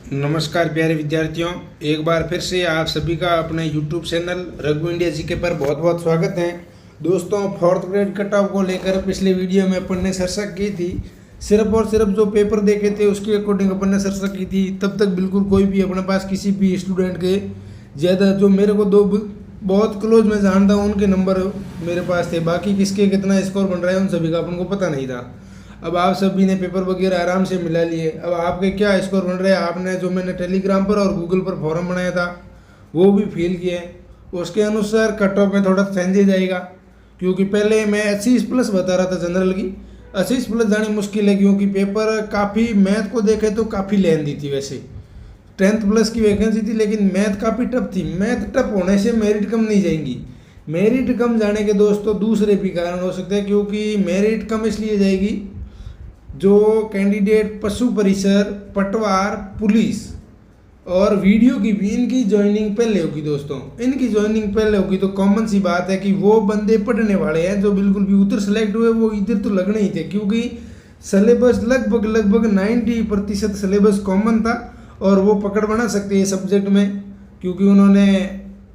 नमस्कार प्यारे विद्यार्थियों, एक बार फिर से आप सभी का अपने YouTube channel Raghu India GK पर बहुत बहुत स्वागत है। दोस्तों, फोर्थ ग्रेड कट ऑफ को लेकर पिछले वीडियो में अपन ने चर्चा की थी। सिर्फ और सिर्फ जो पेपर देखे थे उसके अकॉर्डिंग अपन ने चर्चा की थी। तब तक बिल्कुल कोई भी अपने पास किसी भी स्टूडेंट के ज़्यादा, जो मेरे को दो बहुत क्लोज में जानता हूँ उनके नंबर मेरे पास थे, बाकी किसके कितना स्कोर बन रहा है उन सभी का अपन को पता नहीं था। अब आप सभी ने पेपर वगैरह आराम से मिला लिए। अब आपके क्या स्कोर बन रहे हैं, आपने जो मैंने टेलीग्राम पर और गूगल पर फॉर्म बनाया था वो भी फिल किए। उसके अनुसार कट ऑफ में थोड़ा चेंजेज आएगा, क्योंकि पहले मैं 80+ बता रहा था जनरल की। 80+ जानी मुश्किल है, क्योंकि पेपर काफ़ी, मैथ को देखे तो काफ़ी लेंदी थी। वैसे 10th+ की वैकेंसी थी, लेकिन मैथ काफ़ी टफ थी। मैथ टफ होने से मेरिट कम नहीं जाएंगी। मेरिट कम जाने के दोस्तों दूसरे भी कारण हो सकते हैं, क्योंकि मेरिट कम इसलिए जाएगी, जो कैंडिडेट पशु परिसर, पटवार, पुलिस और वीडियो की भी इनकी ज्वाइनिंग पहले होगी। दोस्तों, इनकी ज्वाइनिंग पहले होगी तो कॉमन सी बात है कि वो बंदे पढ़ने वाले हैं जो बिल्कुल भी उधर सेलेक्ट हुए वो इधर तो लगने ही थे, क्योंकि सिलेबस लगभग 90% सिलेबस कॉमन था और वो पकड़ बना सकते हैं सब्जेक्ट में, क्योंकि उन्होंने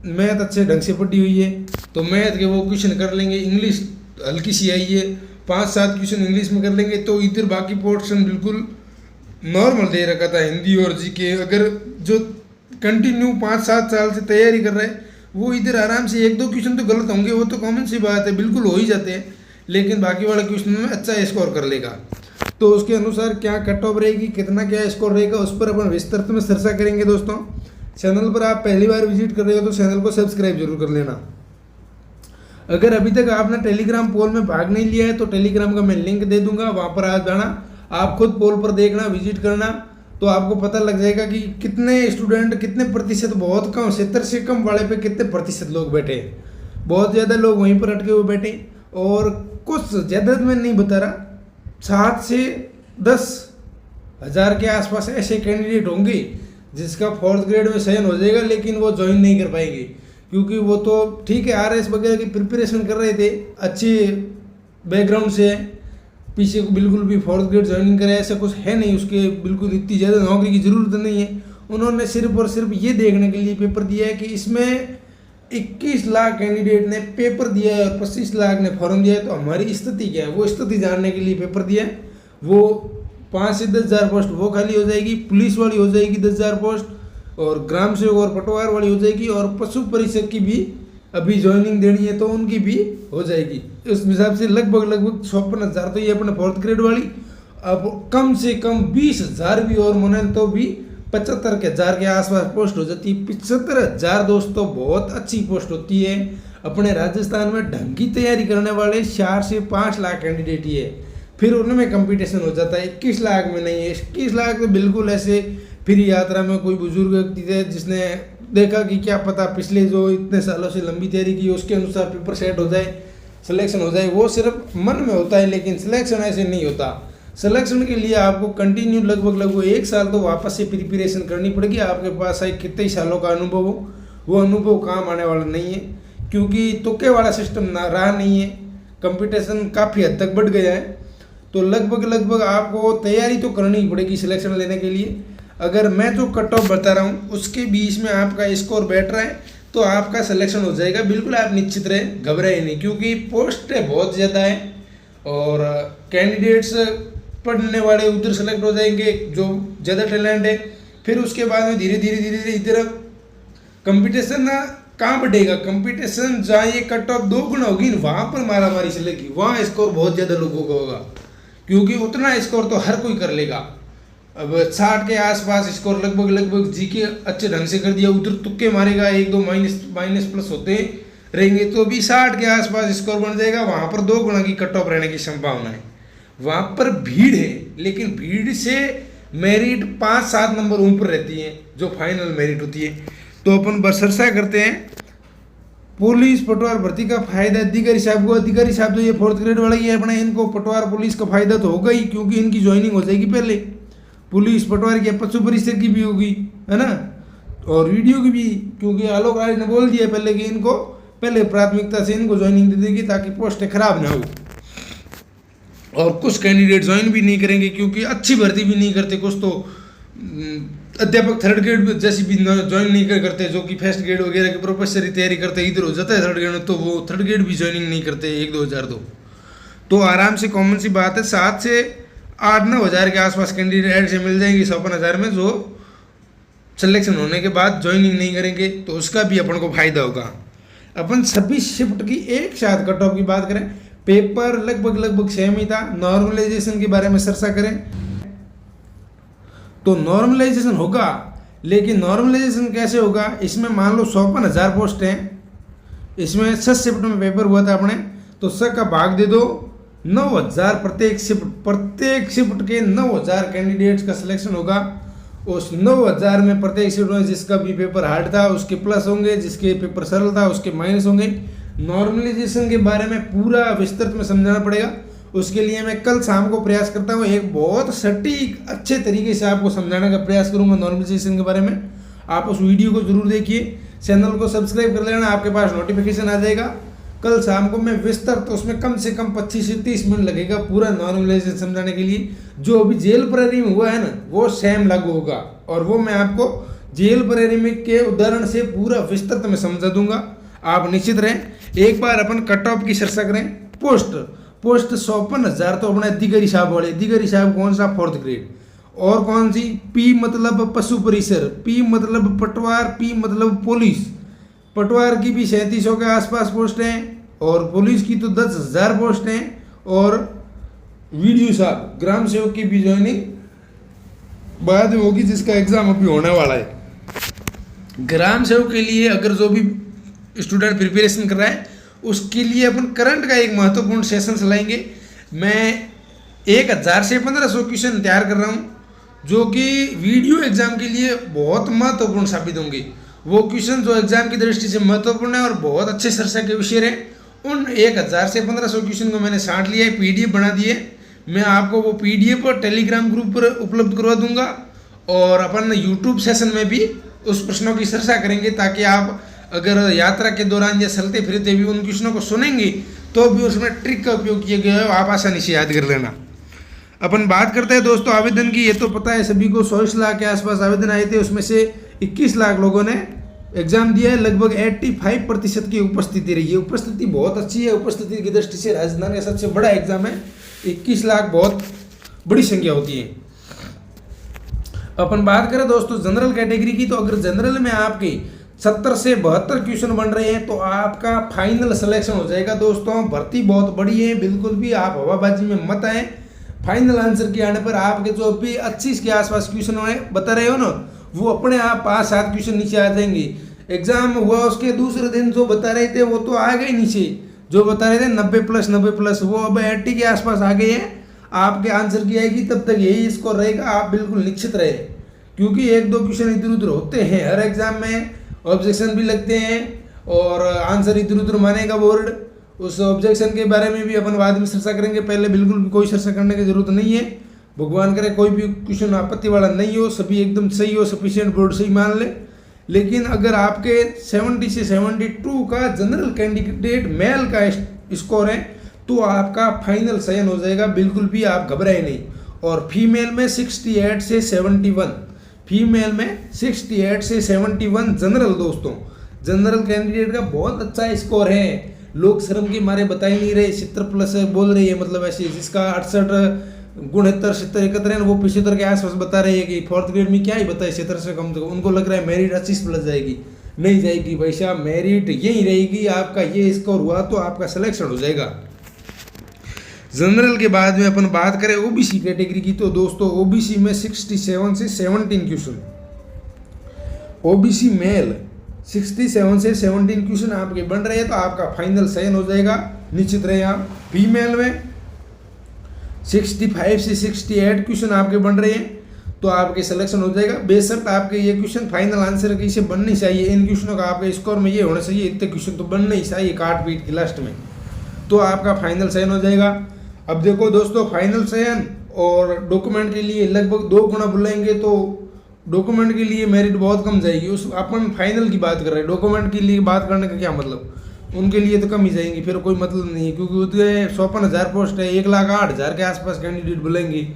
मैथ अच्छे ढंग से पढ़ी हुई है। तो मैथ के वो क्वेश्चन कर लेंगे। इंग्लिश हल्की सी आई है, 5-7 क्वेश्चन इंग्लिश में कर लेंगे। तो इधर बाकी पोर्शन बिल्कुल नॉर्मल दे रखा था, हिंदी और जीके। अगर जो कंटिन्यू 5-7 साल से तैयारी कर रहे हैं वो इधर आराम से 1-2 क्वेश्चन तो गलत होंगे, वो तो कॉमन सी बात है, बिल्कुल हो ही जाते हैं, लेकिन बाकी वाले क्वेश्चन में अच्छा स्कोर कर लेगा। तो उसके अनुसार क्या कट ऑफ रहेगी, कितना क्या स्कोर रहेगा, उस पर अपन विस्तृत में चर्चा करेंगे। दोस्तों, चैनल पर आप पहली बार विजिट कर रहे हो तो चैनल को सब्सक्राइब जरूर कर लेना। अगर अभी तक आपने टेलीग्राम पोल में भाग नहीं लिया है तो टेलीग्राम का मैं लिंक दे दूंगा, वहाँ पर आ जाना। आप खुद पोल पर देखना, विजिट करना, तो आपको पता लग जाएगा कि कितने स्टूडेंट, कितने प्रतिशत, बहुत कम 70 से कम वाले पे कितने प्रतिशत लोग बैठे हैं। बहुत ज़्यादा लोग वहीं पर अटके हुए बैठे, और कुछ ज़्यादा मैं नहीं बता रहा, 7 से 10 हज़ार के आसपास ऐसे कैंडिडेट होंगे जिसका फोर्थ ग्रेड में चयन हो जाएगा, लेकिन वो ज्वाइन नहीं कर पाएंगे, क्योंकि वो तो ठीक है RS वगैरह की प्रिपरेशन कर रहे थे, अच्छे बैकग्राउंड से, पीछे को बिल्कुल भी फोर्थ ग्रेड ज्वाइनिंग करे ऐसा कुछ है नहीं, उसके बिल्कुल इतनी ज़्यादा नौकरी की ज़रूरत नहीं है। उन्होंने सिर्फ और सिर्फ ये देखने के लिए पेपर दिया है कि इसमें 21 लाख कैंडिडेट ने पेपर दिया है और 25 लाख ने फॉर्म दिया है, तो हमारी स्थिति क्या है वो स्थिति जानने के लिए पेपर दिया है। वो 5 से 10 हज़ार पोस्ट वो खाली हो जाएगी, पुलिस वाली हो जाएगी 10 हज़ार पोस्ट, और ग्राम सेवक और पटवार वाली हो जाएगी, और पशु परिषद की भी अभी ज्वाइनिंग देनी है तो उनकी भी हो जाएगी। उस हिसाब से लगभग 56 हज़ार तो ये अपने फोर्थ ग्रेड वाली। अब कम से कम 20 हज़ार भी और माने तो भी 75 हज़ार के आसपास पोस्ट हो जाती है। 75 हज़ार दोस्तों बहुत अच्छी पोस्ट होती है। अपने राजस्थान में ढंग की तैयारी करने वाले 4 से 5 लाख कैंडिडेट ही है, फिर उनमें कंपटीशन हो जाता है। 21 लाख में नहीं है। 21 लाख तो बिल्कुल ऐसे फिर यात्रा में कोई बुजुर्ग व्यक्ति थे जिसने देखा कि क्या पता पिछले जो इतने सालों से लंबी तैयारी की उसके अनुसार पेपर सेट हो जाए, सिलेक्शन हो जाए। वो सिर्फ मन में होता है, लेकिन सिलेक्शन ऐसे नहीं होता। सिलेक्शन के लिए आपको कंटिन्यू लगभग 1 साल तो वापस से प्रिपरेशन करनी पड़ेगी। आपके पास चाहे कितने सालों का अनुभव हो, वो अनुभव काम आने वाला नहीं है, क्योंकि तुक्के वाला सिस्टम रहा नहीं है। कंपटीशन काफ़ी हद तक बढ़ गया है, तो लगभग आपको तैयारी तो करनी ही पड़ेगी सिलेक्शन लेने के लिए। अगर मैं जो कट ऑफ बता रहा हूँ उसके बीच में आपका स्कोर बैठ रहा है तो आपका सिलेक्शन हो जाएगा। बिल्कुल आप निश्चित रहे, घबराए नहीं, क्योंकि पोस्ट बहुत ज़्यादा है और कैंडिडेट्स पढ़ने वाले उधर सेलेक्ट हो जाएंगे जो ज़्यादा टैलेंट है। फिर उसके बाद में धीरे धीरे इधर कंपटीशन ना कहाँ बढ़ेगा। कंपटीशन जहाँ ये कट ऑफ 2 गुना होगी वहाँ पर मारा मारी चलेगी, वहाँ स्कोर बहुत ज़्यादा लोगों का होगा, क्योंकि उतना स्कोर तो हर कोई कर लेगा। अब 60 के आसपास स्कोर लगभग जीके अच्छे ढंग से कर दिया, उधर तुक्के मारेगा, 1-2 माइनस प्लस होते रहेंगे तो भी 60 के आसपास स्कोर बन जाएगा। वहाँ पर 2 गुना की कट ऑफ रहने की संभावना है। वहाँ पर भीड़ है, लेकिन भीड़ से मेरिट 5-7 नंबर ऊपर रहती है जो फाइनल मेरिट होती है। तो अपन बसरसा करते हैं पुलिस पटवार भर्ती का फायदा अधिकारी साहब को। अधिकारी साहब तो ये फोर्थ ग्रेड वाला ही है अपना, इनको पटवार पुलिस का फायदा तो होगा ही, क्योंकि इनकी ज्वाइनिंग हो जाएगी पहले। पुलिस पटवारी की पशु परिषद की भी होगी, है ना, और वीडियो की भी, क्योंकि आलोक राय ने बोल दिया पहले कि इनको पहले प्राथमिकता से इनको ज्वाइनिंग दे देगी ताकि पोस्टें खराब ना हो। और कुछ कैंडिडेट ज्वाइन भी नहीं करेंगे, क्योंकि अच्छी भर्ती भी नहीं करते, कुछ तो अध्यापक थर्ड ग्रेड जैसी भी ज्वाइन नहीं करते, जो कि फर्स्ट ग्रेड वगैरह की प्रोफेसर की तैयारी करते इधर हो जाता है थर्ड ग्रेड में, तो वो थर्ड ग्रेड भी ज्वाइनिंग नहीं करते 1-2 हज़ार तो आराम से कॉमन सी बात है 7 से 8-9 हज़ार के आसपास कैंडिडेट से मिल जाएंगी 54,000 में, जो सिलेक्शन होने के बाद ज्वाइनिंग नहीं करेंगे, तो उसका भी अपन को फायदा होगा। अपन सभी शिफ्ट की एक साथ कट ऑफ की बात करें, पेपर लगभग सेम ही था। नॉर्मलाइजेशन के बारे में चर्चा करें तो नॉर्मलाइजेशन होगा, लेकिन नॉर्मलाइजेशन कैसे होगा, इसमें मान लो 54,000 पोस्ट हैं, इसमें 6 शिफ्ट में पेपर हुआ था अपने, तो 6 का भाग दे दो 9,000 प्रत्येक शिफ्ट के 9,000 कैंडिडेट्स का सिलेक्शन होगा। उस 9,000 में प्रत्येक शिफ्ट में जिसका भी पेपर हार्ड था उसके प्लस होंगे, जिसके पेपर सरल था उसके माइनस होंगे। नॉर्मलाइजेशन के बारे में पूरा विस्तृत में समझाना पड़ेगा, उसके लिए मैं कल शाम को प्रयास करता हूँ, एक बहुत सटीक अच्छे तरीके से आपको समझाने का प्रयास करूँगा नॉर्मलाइजेशन के बारे में। आप उस वीडियो को जरूर देखिए, चैनल को सब्सक्राइब कर लेना, आपके पास नोटिफिकेशन आ जाएगा। कल शाम को मैं विस्तृत, तो उसमें कम से कम 25 से 30 मिनट लगेगा पूरा नॉर्मलाइजेशन समझाने के लिए। जो अभी जेल प्रहरी में हुआ है ना, वो सेम लागू होगा, और वो मैं आपको जेल प्रहरी में के उदाहरण से पूरा विस्तृत में समझा दूंगा। आप निश्चित रहें। एक बार अपन कट ऑफ की चर्चा करें। पोस्ट 54,000 तो अपने अधिकारी साहब वाले, अधिकारी साहब कौन सा 4th ग्रेड, और कौन सी पी मतलब पशु परिसर, पी मतलब पटवार, पी मतलब पुलिस। पटवार की भी 3700 के आसपास पोस्ट हैं, और पुलिस की तो 10,000 पोस्ट हैं, और वीडियो साहब ग्राम सेवक की भी ज्वाइनिंग बाद में होगी, जिसका एग्जाम अभी होने वाला है। ग्राम सेवक के लिए अगर जो भी स्टूडेंट प्रिपरेशन कर रहा है उसके लिए अपन करंट का एक महत्वपूर्ण सेशन चलाएंगे। मैं 1,000 से 1,500 क्वेश्चन तैयार कर रहा हूँ, जो कि वीडियो एग्जाम के लिए बहुत महत्वपूर्ण साबित होंगे। वो क्वेश्चन जो एग्जाम की दृष्टि से महत्वपूर्ण है और बहुत अच्छे चर्चा के विषय है, उन 1,000 से 1,500 क्वेश्चन को मैंने छांट लिया है, PDF बना दिए। मैं आपको वो PDF पर टेलीग्राम ग्रुप पर उपलब्ध करवा दूंगा, और अपन यूट्यूब सेशन में भी उस प्रश्नों की चर्चा करेंगे, ताकि आप अगर यात्रा के दौरान या चलते फिरते भी उन क्वेश्चनों को सुनेंगे तो भी उसमें ट्रिक का उपयोग किया गया है, आप आसानी से याद कर लेना। अपन बात करते हैं दोस्तों आवेदन की। ये तो पता है सभी को 24 लाख के आसपास आवेदन आए थे, उसमें से 21 लाख लोगों ने एग्जाम दिया है। लगभग 85% की उपस्थिति रही है। उपस्थिति बहुत अच्छी है। उपस्थिति की दृष्टि से राजस्थान का सबसे बड़ा एग्जाम है। 21 लाख बहुत बड़ी संख्या होती है। अपन बात करें दोस्तों जनरल कैटेगरी की, तो अगर जनरल में आपके 70 से 72 क्वेश्चन बन रहे हैं तो आपका फाइनल सिलेक्शन हो जाएगा। दोस्तों भर्ती बहुत बड़ी है, बिल्कुल भी आप हवाबाजी में मत आए। फाइनल आंसर के आने पर आपके जो भी 25 के आसपास क्वेश्चन बता रहे हो ना, वो अपने आप 5-7 क्वेश्चन नीचे आ जाएंगे। एग्जाम हुआ उसके दूसरे दिन जो बता रहे थे वो तो आ गए नीचे, जो बता रहे थे 90+, वो अब 80 के आसपास आ गए हैं। आपके आंसर की आएगी तब तक यही स्कोर रहेगा, आप बिल्कुल निश्चित रहे, क्योंकि 1-2 क्वेश्चन इधर उधर होते हैं हर एग्जाम में, ऑब्जेक्शन भी लगते हैं और आंसर इधर उधर मानेगा बोर्ड। उस ऑब्जेक्शन के बारे में भी अपन बाद में चर्चा करेंगे, पहले बिल्कुल भी कोई चर्चा करने की जरूरत नहीं है। भगवान करे कोई भी क्वेश्चन आपत्ति वाला नहीं हो, सभी एकदम सही हो, सफिशिएंट बोर्ड सही मान ले। लेकिन अगर आपके 70 से 72 का जनरल कैंडिडेट मेल का स्कोर है तो आपका फाइनल चयन हो जाएगा, बिल्कुल भी आप घबराए नहीं। और फीमेल में 68 से 71, फीमेल में 68 से 71 जनरल। दोस्तों जनरल कैंडिडेट का बहुत अच्छा स्कोर है। लोग शर्म के मारे बता ही नहीं रहे, 70+ बोल रही है, मतलब ऐसे जिसका 68 69 70 71 है वो 75 के आसपास बता रहे हैं कि 4th ग्रेड में क्या ही बताए 70 से कम, तो उनको लग रहा है मेरिट 25+ जाएगी। नहीं जाएगी भाई साहब, मेरिट यही रहेगी। आपका ये स्कोर हुआ तो आपका सिलेक्शन हो जाएगा। जनरल के बाद में अपन बात करें ओबीसी कैटेगरी की, तो दोस्तों ओबीसी में 67 से 17 क्वेश्चन, ओबीसी मेल 67 से 17 क्वेश्चन आपके बन रहे हैं तो आपका फाइनल चयन हो जाएगा, निश्चित रहे आप। फीमेल में 65 से 68 क्वेश्चन आपके बन रहे हैं तो आपके सिलेक्शन हो जाएगा। बेशर्त आपके ये क्वेश्चन फाइनल आंसर कैसे बननी चाहिए, इन क्वेश्चनों का आपके स्कोर में ये होना चाहिए, इतने क्वेश्चन तो बनने ही चाहिए काट पीट के लास्ट में, तो आपका फाइनल चयन हो जाएगा। अब देखो दोस्तों फाइनल चयन और डॉक्यूमेंट के लिए लगभग 2 गुना बुलाएंगे तो डॉक्यूमेंट के लिए मेरिट बहुत कम जाएगी। उस अपन फाइनल की बात कर रहे हैं, डॉक्यूमेंट के लिए बात करने का क्या मतलब, उनके लिए तो कम ही जाएंगी, फिर कोई मतलब नहीं है, क्योंकि उसके 54,000 पोस्ट है, 1,08,000 के आसपास कैंडिडेट बुलाएंगे,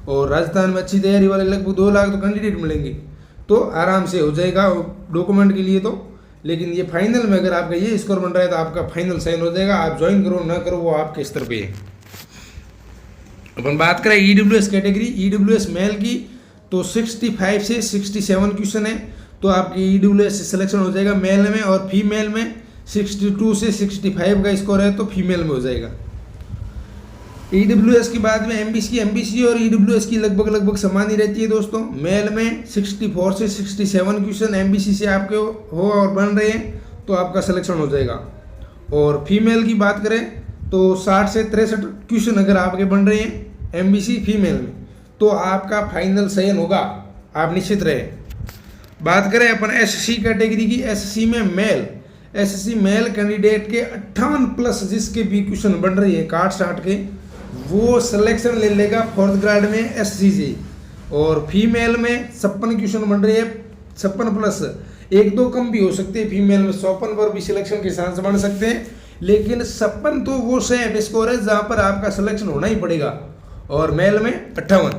और राजस्थान में अच्छी तैयारी वाले लगभग 2 लाख तो कैंडिडेट मिलेंगे, तो आराम से हो जाएगा डॉक्यूमेंट के लिए तो। लेकिन ये फाइनल में अगर आपका ये स्कोर बन रहा है तो आपका फाइनल साइन हो जाएगा। आप ज्वाइन करो ना करो वो आपके स्तर पे है। अपन बात करें EWS कैटेगरी, EWS मेल की, तो 65 से 67 क्वेश्चन है, तो आपकी EWS से सिलेक्शन हो जाएगा मेल में। और फीमेल में 62 से 65 का स्कोर है तो फीमेल में हो जाएगा। EWS की बाद में MBC और EWS की लगभग समान ही रहती है दोस्तों। मेल में 64 से 67 क्वेश्चन MBC से आपके हो और बन रहे हैं तो आपका सिलेक्शन हो जाएगा। और फीमेल की बात करें तो 60 से 63 क्वेश्चन अगर आपके बन रहे हैं MBC फीमेल में तो आपका फाइनल चयन होगा, आप निश्चित रहे। बात करें अपन SC कैटेगरी की, SC में मेल, SC मेल कैंडिडेट के 58 प्लस जिसके भी क्वेश्चन बन रही है काट साट के, वो सिलेक्शन ले लेगा 4th ग्रेड में SC से। और फीमेल में 56 क्वेश्चन बन रही है, 56 प्लस, 1-2 कम भी हो सकते हैं फीमेल में, 54 पर भी सिलेक्शन के चांस बन सकते हैं। लेकिन 56 तो वो सेम स्कोर है जहाँ पर आपका सिलेक्शन होना ही पड़ेगा। और मेल में 58।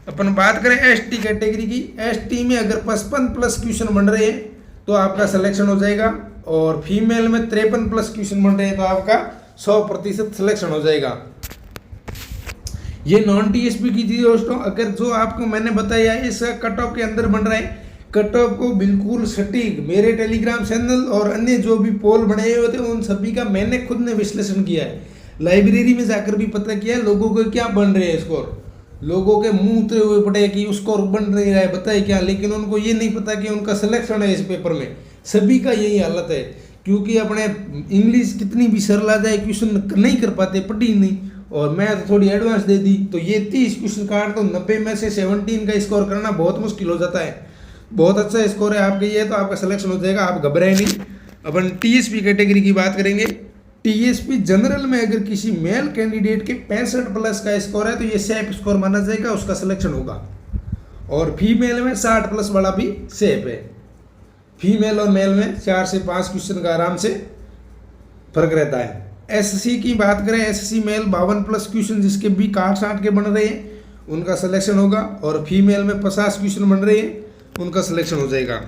अपन बात करें ST कैटेगरी की, ST में अगर 55 प्लस क्वेश्चन बन रहे हैं तो आपका सिलेक्शन हो जाएगा। और फीमेल में 53 प्लस क्वेश्चन बन रहे हैं तो आपका 100% सिलेक्शन हो जाएगा। ये नॉन TSP की थी दोस्तों। अगर जो आपको मैंने बताया इस कट ऑफ के अंदर बन रहा है, कट ऑफ को बिल्कुल सटीक मेरे टेलीग्राम चैनल और अन्य जो भी पोल बनाए हुए थे उन सभी का मैंने खुद ने विश्लेषण किया है। लाइब्रेरी में जाकर भी पता किया लोगों को क्या बन रहे हैं स्कोर, लोगों के मुंह उतरे हुए पड़े कि स्कोर बन नहीं रहा है बताए क्या, लेकिन उनको ये नहीं पता कि उनका सिलेक्शन है इस पेपर में। सभी का यही हालत है, क्योंकि अपने इंग्लिश कितनी भी सरल आ जाए क्वेश्चन नहीं कर पाते, पढ़ी नहीं, और मैथ थोड़ी एडवांस दे दी तो ये 30 क्वेश्चन काट तो 90 में से 17 का स्कोर करना बहुत मुश्किल हो जाता है। बहुत अच्छा स्कोर है आपके ये, तो आपका सिलेक्शन हो जाएगा, आप घबराए नहीं। अपन TSP कैटेगरी की बात करेंगे। TSP जनरल में अगर किसी मेल कैंडिडेट के 65 प्लस का स्कोर है तो ये सेफ स्कोर माना जाएगा, उसका सिलेक्शन होगा। और फीमेल में 60 प्लस वाला भी सेफ है। फीमेल और मेल में 4 से 5 क्वेश्चन का आराम से फर्क रहता है। SC की बात करें, SC मेल 52 प्लस क्वेश्चन जिसके भी 60 के बन रहे हैं उनका सिलेक्शन होगा। और फीमेल में 50 क्वेश्चन बन रहे हैं उनका सिलेक्शन हो जाएगा।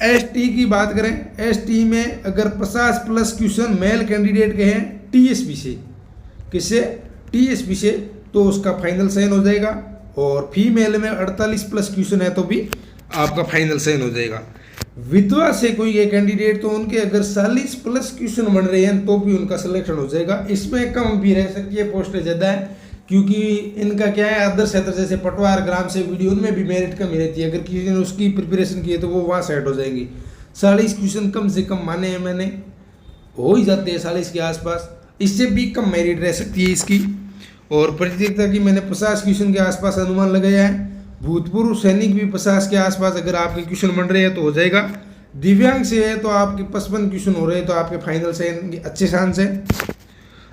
ST की बात करें, ST में अगर 50 प्लस क्वेश्चन मेल कैंडिडेट के हैं TSP से, किससे, TSP से, तो उसका फाइनल चयन हो जाएगा। और फीमेल में 48 प्लस क्वेश्चन है तो भी आपका फाइनल चयन हो जाएगा। विधवा से कोई ये कैंडिडेट तो उनके अगर 40 प्लस क्वेश्चन बन रहे हैं तो भी उनका सिलेक्शन हो जाएगा। इसमें कम भी रह सकती है, पोस्टें ज़्यादा है, क्योंकि इनका क्या है अदर क्षेत्र जैसे पटवार ग्राम से वीडियो उनमें भी मेरिट कम ही रहती है। अगर किसी ने उसकी प्रिपरेशन की है तो वो वहाँ सेट हो जाएंगी। 40 क्वेश्चन कम से कम माने हैं मैंने, हो ही जाते हैं 40 के आसपास, इससे भी कम मेरिट रह सकती है इसकी। और प्रतियोगिता की मैंने 50 क्वेश्चन के आसपास अनुमान लगाया है। भूतपूर्व सैनिक भी 50 के आसपास अगर आपके क्वेश्चन बन रहे हैं तो हो जाएगा। दिव्यांग से है तो आपके 55 क्वेश्चन हो रहे हैं तो आपके फाइनल से अच्छे चांस है।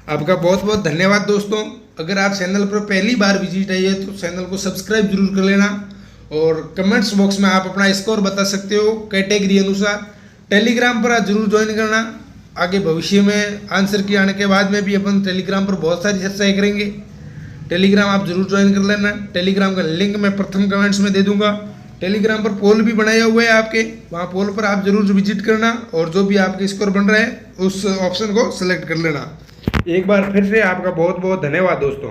आपका बहुत बहुत धन्यवाद दोस्तों। अगर आप चैनल पर पहली बार विजिट आई है तो चैनल को सब्सक्राइब जरूर कर लेना। और कमेंट्स बॉक्स में आप अपना स्कोर बता सकते हो कैटेगरी अनुसार। टेलीग्राम पर आप जरूर ज्वाइन करना। आगे भविष्य में आंसर की आने के बाद में भी अपन टेलीग्राम पर बहुत सारी चर्चाएँ करेंगे। टेलीग्राम आप जरूर ज्वाइन कर लेना। टेलीग्राम का लिंक मैं प्रथम कमेंट्स में दे दूंगा। टेलीग्राम पर पोल भी बनाया हुआ है आपके, वहाँ पोल पर आप जरूर विजिट करना और जो भी आपके स्कोर बन रहा है उस ऑप्शन को सिलेक्ट कर लेना। एक बार फिर से आपका बहुत बहुत धन्यवाद दोस्तों।